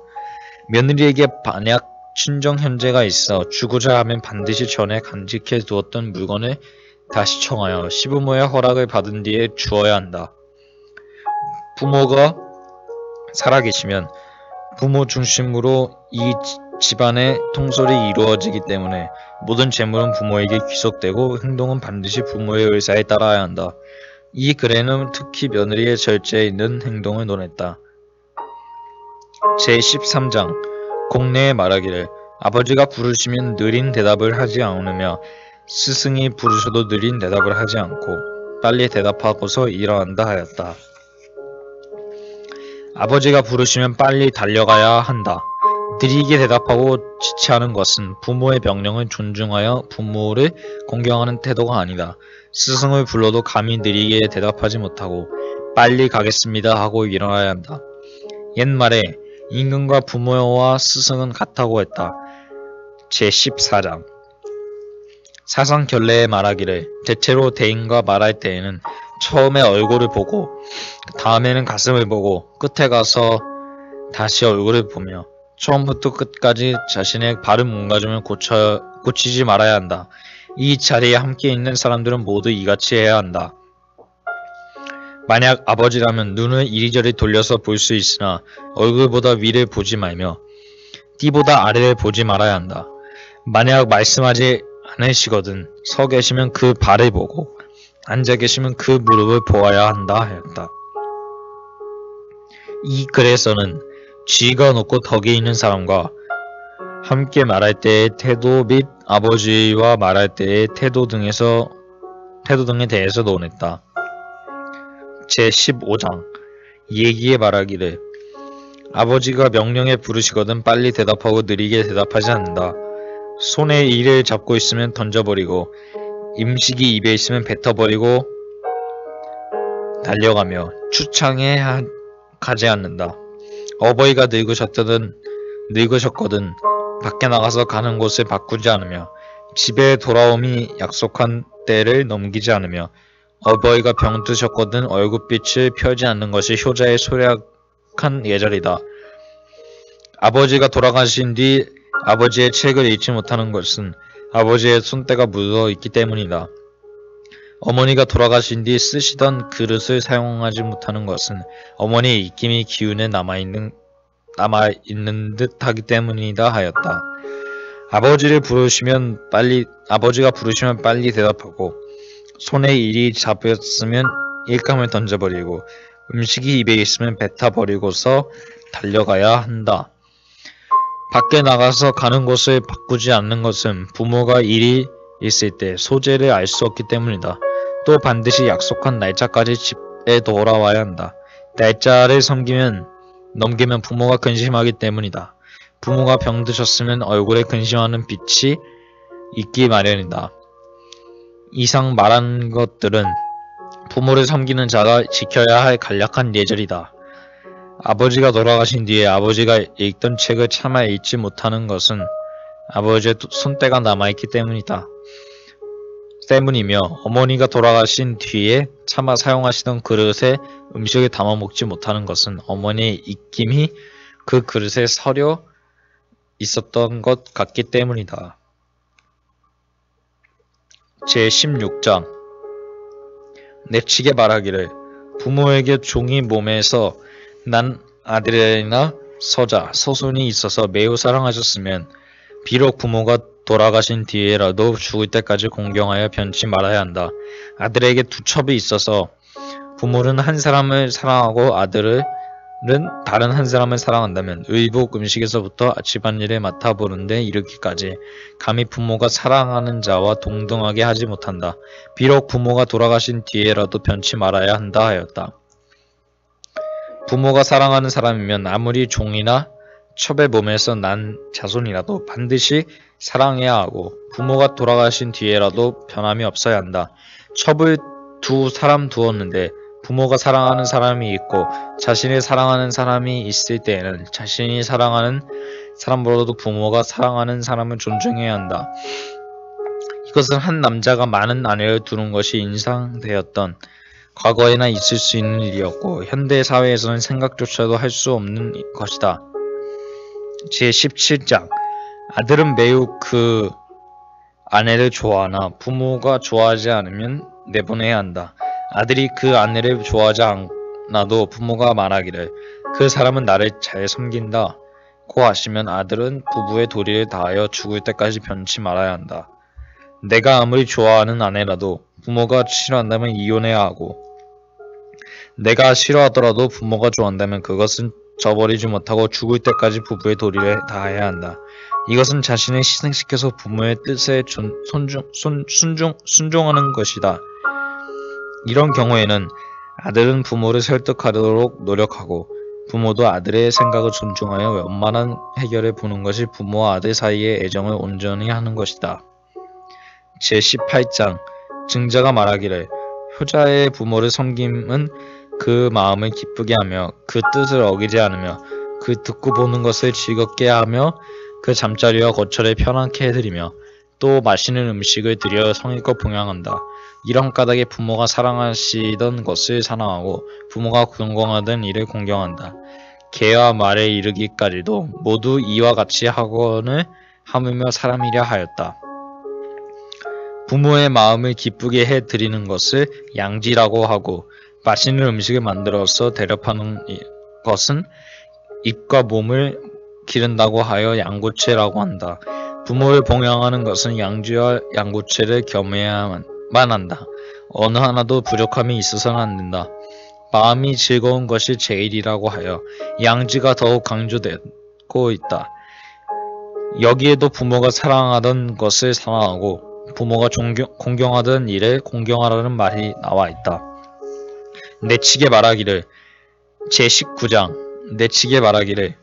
며느리에게 만약 친정 형제가 있어 주고자 하면 반드시 전에 간직해 두었던 물건을 다시 청하여 시부모의 허락을 받은 뒤에 주어야 한다. 부모가 살아계시면 부모 중심으로 이 집안의 통솔이 이루어지기 때문에 모든 재물은 부모에게 귀속되고 행동은 반드시 부모의 의사에 따라야 한다. 이 글에는 특히 며느리의 절제에 있는 행동을 논했다. 제13장 공내에 말하기를 아버지가 부르시면 느린 대답을 하지 않으며 스승이 부르셔도 느린 대답을 하지 않고 빨리 대답하고서 일어난다 하였다. 아버지가 부르시면 빨리 달려가야 한다. 느리게 대답하고 지체하는 것은 부모의 명령을 존중하여 부모를 공경하는 태도가 아니다. 스승을 불러도 감히 느리게 대답하지 못하고 빨리 가겠습니다 하고 일어나야 한다. 옛말에 임금과 부모와 스승은 같다고 했다. 제14장 사상결례에 말하기를 대체로 대인과 말할 때에는 처음에 얼굴을 보고 다음에는 가슴을 보고 끝에 가서 다시 얼굴을 보며 처음부터 끝까지 자신의 바른 몸가짐을 고치지 말아야 한다. 이 자리에 함께 있는 사람들은 모두 이같이 해야 한다. 만약 아버지라면 눈을 이리저리 돌려서 볼 수 있으나 얼굴보다 위를 보지 말며 띠보다 아래를 보지 말아야 한다. 만약 말씀하지 않으시거든 서 계시면 그 발을 보고 앉아 계시면 그 무릎을 보아야 한다 하였다. 이 글에서는 쥐가 높고 덕이 있는 사람과 함께 말할 때의 태도 및 아버지와 말할 때의 태도 등에 대해서 논했다. 제15장 얘기에 말하기를 아버지가 명령에 부르시거든 빨리 대답하고 느리게 대답하지 않는다. 손에 이를 잡고 있으면 던져버리고 음식이 입에 있으면 뱉어버리고 달려가며 추창해 가지 않는다. 어버이가 늙으셨거든 밖에 나가서 가는 곳을 바꾸지 않으며 집에 돌아옴이 약속한 때를 넘기지 않으며 어버이가 병드셨거든 얼굴빛을 펴지 않는 것이 효자의 소략한 예절이다. 아버지가 돌아가신 뒤 아버지의 책을 읽지 못하는 것은 아버지의 손때가 묻어 있기 때문이다. 어머니가 돌아가신 뒤 쓰시던 그릇을 사용하지 못하는 것은 어머니의 입김이 기운에 남아있는 듯 하기 때문이다 하였다. 아버지가 부르시면 빨리 대답하고 손에 일이 잡혔으면 일감을 던져버리고 음식이 입에 있으면 뱉어버리고서 달려가야 한다. 밖에 나가서 가는 곳을 바꾸지 않는 것은 부모가 일이 있을 때 소재를 알 수 없기 때문이다. 또 반드시 약속한 날짜까지 집에 돌아와야 한다. 날짜를 넘기면 부모가 근심하기 때문이다. 부모가 병드셨으면 얼굴에 근심하는 빛이 있기 마련이다. 이상 말한 것들은 부모를 섬기는 자가 지켜야 할 간략한 예절이다. 아버지가 돌아가신 뒤에 아버지가 읽던 책을 차마 읽지 못하는 것은 아버지의 손때가 남아있기 때문이며 어머니가 돌아가신 뒤에 차마 사용하시던 그릇에 음식을 담아 먹지 못하는 것은 어머니의 입김이 그 그릇에 서려 있었던 것 같기 때문이다. 제16장 내치게 말하기를 부모에게 종이 몸에서 난 아들이나 서자, 서손이 있어서 매우 사랑하셨으면 비록 부모가 돌아가신 뒤에라도 죽을 때까지 공경하여 변치 말아야 한다. 아들에게 두 첩이 있어서 부모는 한 사람을 사랑하고 아들은 다른 한 사람을 사랑한다면 의복 음식에서부터 집안일을 맡아보는 데 이르기까지 감히 부모가 사랑하는 자와 동등하게 하지 못한다. 비록 부모가 돌아가신 뒤에라도 변치 말아야 한다 하였다. 부모가 사랑하는 사람이면 아무리 종이나 첩의 몸에서 난 자손이라도 반드시 사랑해야 하고 부모가 돌아가신 뒤에라도 변함이 없어야 한다. 첩을 두 사람 두었는데 부모가 사랑하는 사람이 있고 자신이 사랑하는 사람이 있을 때에는 자신이 사랑하는 사람보다도 부모가 사랑하는 사람을 존중해야 한다. 이것은 한 남자가 많은 아내를 두는 것이 인상되었던 과거에나 있을 수 있는 일이었고 현대 사회에서는 생각조차도 할 수 없는 것이다. 제17장 아들은 매우 그 아내를 좋아하나 부모가 좋아하지 않으면 내보내야 한다. 아들이 그 아내를 좋아하지 않아도 부모가 말하기를 그 사람은 나를 잘 섬긴다. 고 하시면 아들은 부부의 도리를 다하여 죽을 때까지 변치 말아야 한다. 내가 아무리 좋아하는 아내라도 부모가 싫어한다면 이혼해야 하고, 내가 싫어하더라도 부모가 좋아한다면 그것은 저버리지 못하고 죽을 때까지 부부의 도리를 다해야 한다. 이것은 자신을 희생시켜서 부모의 뜻에 순종하는 것이다. 이런 경우에는 아들은 부모를 설득하도록 노력하고 부모도 아들의 생각을 존중하여 원만한 해결을 보는 것이 부모와 아들 사이의 애정을 온전히 하는 것이다. 제18장 증자가 말하기를 효자의 부모를 섬김은 그 마음을 기쁘게 하며 그 뜻을 어기지 않으며 그 듣고 보는 것을 즐겁게 하며 그 잠자리와 거처를 편안케 해드리며 또 맛있는 음식을 드려 성의껏 봉양한다. 이런 까닭에 부모가 사랑하시던 것을 사랑하고 부모가 경공하던 일을 공경한다. 개와 말에 이르기까지도 모두 이와 같이 학원을 하물며 사람이랴 하였다. 부모의 마음을 기쁘게 해드리는 것을 양지라고 하고 맛있는 음식을 만들어서 대접하는 것은 입과 몸을 기른다고 하여 양고체라고 한다. 부모를 봉양하는 것은 양지와 양고체를 겸해야만 한다. 어느 하나도 부족함이 있어서는 안 된다. 마음이 즐거운 것이 제일이라고 하여 양지가 더욱 강조되고 있다. 여기에도 부모가 사랑하던 것을 사랑하고 부모가 공경하던 일에 공경하라는 말이 나와 있다. 내치게 말하기를 제19장 내치게 말하기를